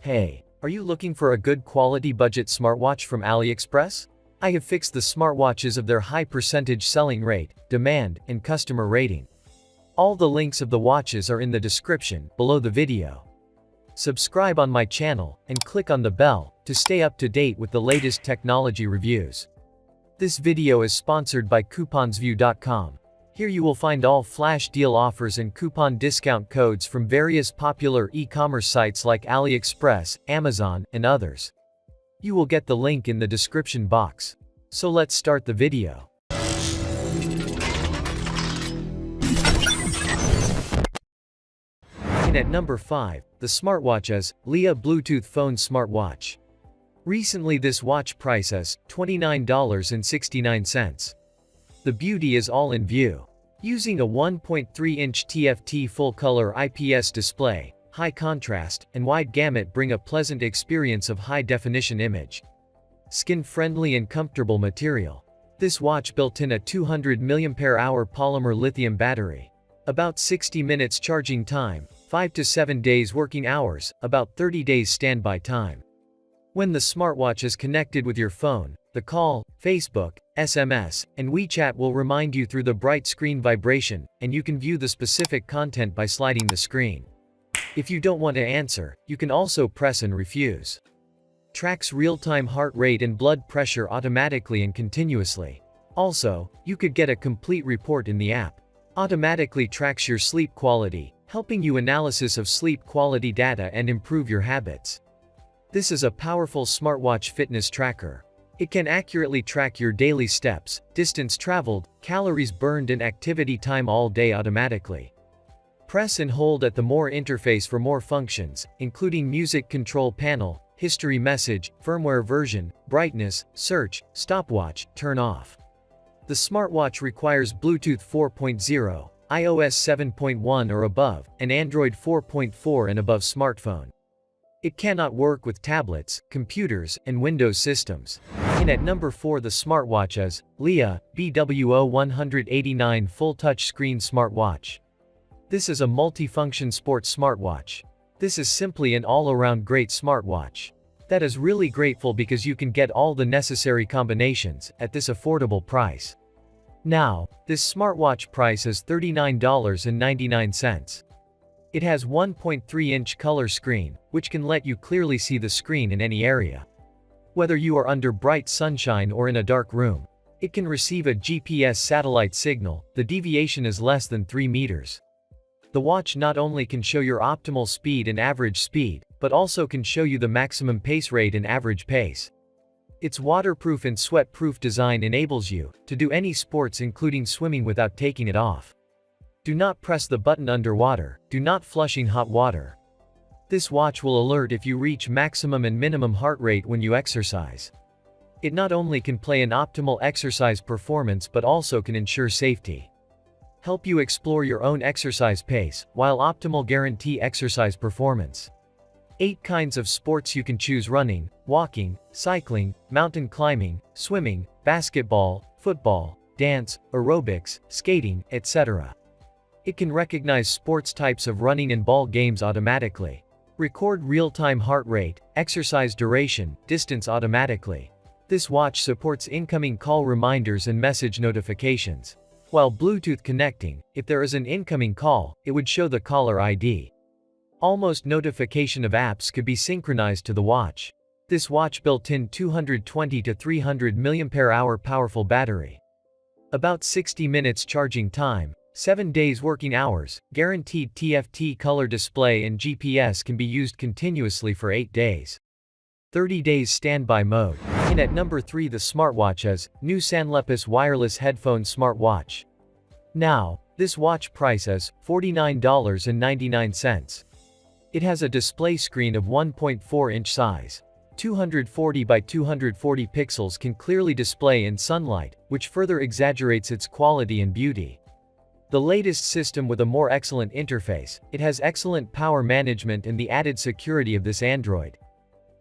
Hey, are you looking for a good quality budget smartwatch from AliExpress? I have fixed the smartwatches of their high percentage selling rate, demand, and customer rating. All the links of the watches are in the description below the video. Subscribe on my channel and click on the bell to stay up to date with the latest technology reviews. This video is sponsored by couponsview.com. Here you will find all flash deal offers and coupon discount codes from various popular e-commerce sites like AliExpress, Amazon, and others. You will get the link in the description box. So let's start the video. And at number 5, the smartwatches, Leia Bluetooth Phone Smartwatch. Recently this watch price is $29.69. The beauty is all in view. Using a 1.3-inch TFT full-color IPS display, high contrast, and wide gamut bring a pleasant experience of high-definition image. Skin-friendly and comfortable material. This watch built in a 200 mAh polymer lithium battery. About 60 minutes charging time, 5 to 7 days working hours, about 30 days standby time. When the smartwatch is connected with your phone, the call, Facebook, SMS, and WeChat will remind you through the bright screen vibration, and you can view the specific content by sliding the screen. If you don't want to answer, you can also press and refuse. Tracks real-time heart rate and blood pressure automatically and continuously. Also, you could get a complete report in the app. Automatically tracks your sleep quality, helping you analysis of sleep quality data and improve your habits. This is a powerful smartwatch fitness tracker. It can accurately track your daily steps, distance traveled, calories burned and activity time all day automatically. Press and hold at the More interface for more functions, including music control panel, history message, firmware version, brightness, search, stopwatch, turn off. The smartwatch requires Bluetooth 4.0, iOS 7.1 or above, and Android 4.4 and above smartphone. It cannot work with tablets, computers, and Windows systems. And at number 4 the smartwatches, Leia BWO189 Full Touch Screen Smartwatch. This is a multifunction sports smartwatch. This is simply an all-around great smartwatch. That is really grateful because you can get all the necessary combinations at this affordable price. Now, this smartwatch price is $39.99. It has 1.3-inch color screen, which can let you clearly see the screen in any area. Whether you are under bright sunshine or in a dark room, it can receive a GPS satellite signal. The deviation is less than 3 meters. The watch not only can show your optimal speed and average speed, but also can show you the maximum pace rate and average pace. Its waterproof and sweat-proof design enables you to do any sports including swimming without taking it off. Do not press the button underwater, do not flushing hot water. This watch will alert if you reach maximum and minimum heart rate when you exercise. It not only can play an optimal exercise performance but also can ensure safety. Help you explore your own exercise pace, while optimal guarantee exercise performance. 8 kinds of sports you can choose: running, walking, cycling, mountain climbing, swimming, basketball, football, dance, aerobics, skating, etc. It can recognize sports types of running and ball games automatically. Record real-time heart rate, exercise duration, distance automatically. This watch supports incoming call reminders and message notifications. While Bluetooth connecting, if there is an incoming call, it would show the caller ID. Almost notification of apps could be synchronized to the watch. This watch built-in 220 to 300 mAh powerful battery. About 60 minutes charging time. 7 days working hours, guaranteed TFT color display and GPS can be used continuously for 8 days. 30 days standby mode. And at number 3 the smartwatches, new Sanlepis Wireless Headphone Smartwatch. Now, this watch price is $49.99. It has a display screen of 1.4-inch size. 240 by 240 pixels can clearly display in sunlight, which further exaggerates its quality and beauty. The latest system with a more excellent interface, it has excellent power management and the added security of this Android.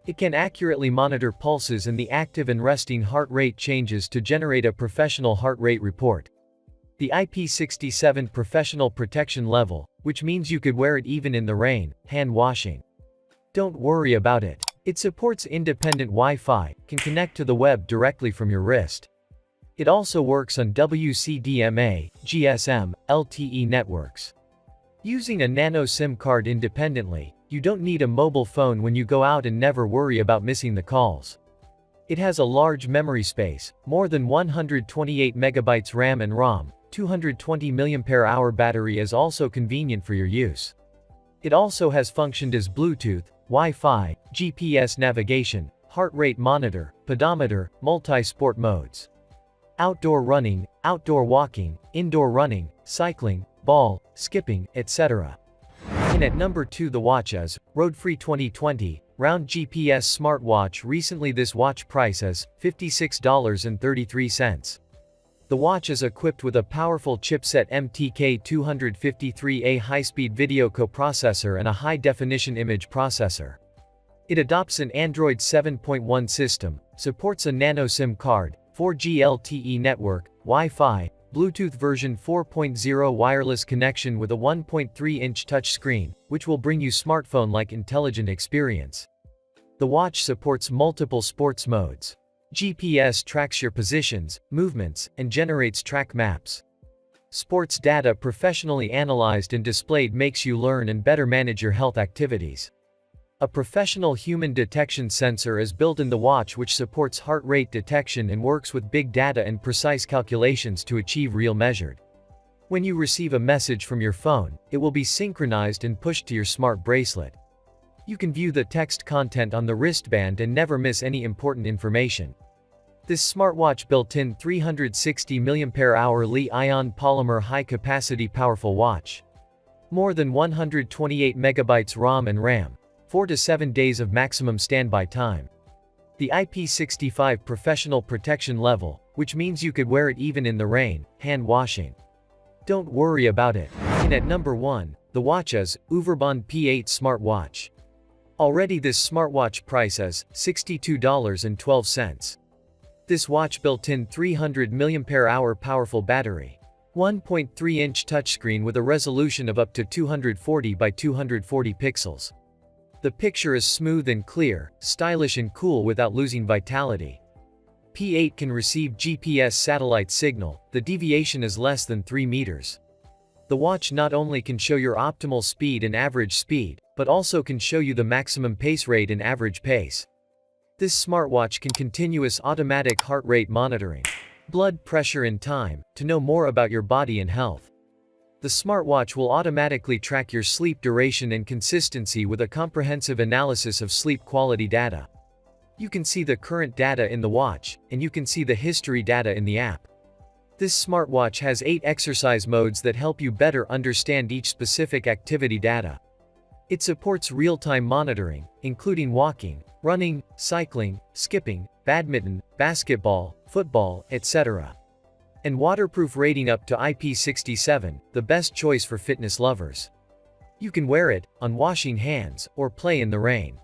It can accurately monitor pulses and the active and resting heart rate changes to generate a professional heart rate report. The IP67 professional protection level, which means you could wear it even in the rain, hand washing. Don't worry about it. It supports independent Wi-Fi, can connect to the web directly from your wrist. It also works on WCDMA, GSM, LTE networks. Using a nano SIM card independently, you don't need a mobile phone when you go out and never worry about missing the calls. It has a large memory space, more than 128 megabytes RAM and ROM, 220 mAh battery is also convenient for your use. It also has functioned as Bluetooth, Wi-Fi, GPS navigation, heart rate monitor, pedometer, multi-sport modes. Outdoor running, outdoor walking, indoor running, cycling, ball, skipping, etc. And at number 2, the Watches, Road-Free 2020, Round GPS Smartwatch. Recently this watch price is $56.33. The watch is equipped with a powerful chipset MTK253A high-speed video coprocessor and a high-definition image processor. It adopts an Android 7.1 system, supports a nano SIM card, 4G LTE network, Wi-Fi, Bluetooth version 4.0 wireless connection with a 1.3-inch touchscreen, which will bring you smartphone-like intelligent experience. The watch supports multiple sports modes. GPS tracks your positions, movements, and generates track maps. Sports data professionally analyzed and displayed makes you learn and better manage your health activities. A professional human detection sensor is built in the watch which supports heart rate detection and works with big data and precise calculations to achieve real measured. When you receive a message from your phone, it will be synchronized and pushed to your smart bracelet. You can view the text content on the wristband and never miss any important information. This smartwatch built-in 360 mAh Li-ion polymer high-capacity powerful watch. More than 128 megabytes ROM and RAM. 4 to 7 days of maximum standby time. The IP65 professional protection level, which means you could wear it even in the rain, hand washing. Don't worry about it. And at number 1, the Watches, Uverbond P8 Smartwatch. Already this smartwatch price is $62.12. This watch built-in 300 mAh powerful battery. 1.3-inch touchscreen with a resolution of up to 240 by 240 pixels. The picture is smooth and clear, stylish and cool without losing vitality. P8 can receive GPS satellite signal, the deviation is less than 3 meters. The watch not only can show your optimal speed and average speed, but also can show you the maximum pace rate and average pace. This smartwatch can continuous automatic heart rate monitoring, blood pressure and time, to know more about your body and health. The smartwatch will automatically track your sleep duration and consistency with a comprehensive analysis of sleep quality data. You can see the current data in the watch, and you can see the history data in the app. This smartwatch has 8 exercise modes that help you better understand each specific activity data. It supports real-time monitoring, including walking, running, cycling, skipping, badminton, basketball, football, etc. And waterproof rating up to IP67, the best choice for fitness lovers. You can wear it on washing hands or play in the rain.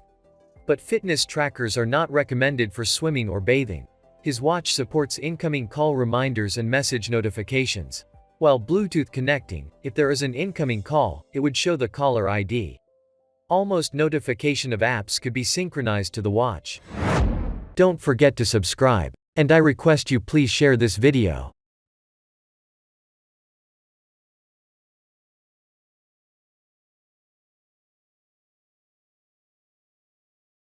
But fitness trackers are not recommended for swimming or bathing. His watch supports incoming call reminders and message notifications. While Bluetooth connecting, if there is an incoming call, it would show the caller ID. Almost notification of apps could be synchronized to the watch. Don't forget to subscribe, and I request you please share this video.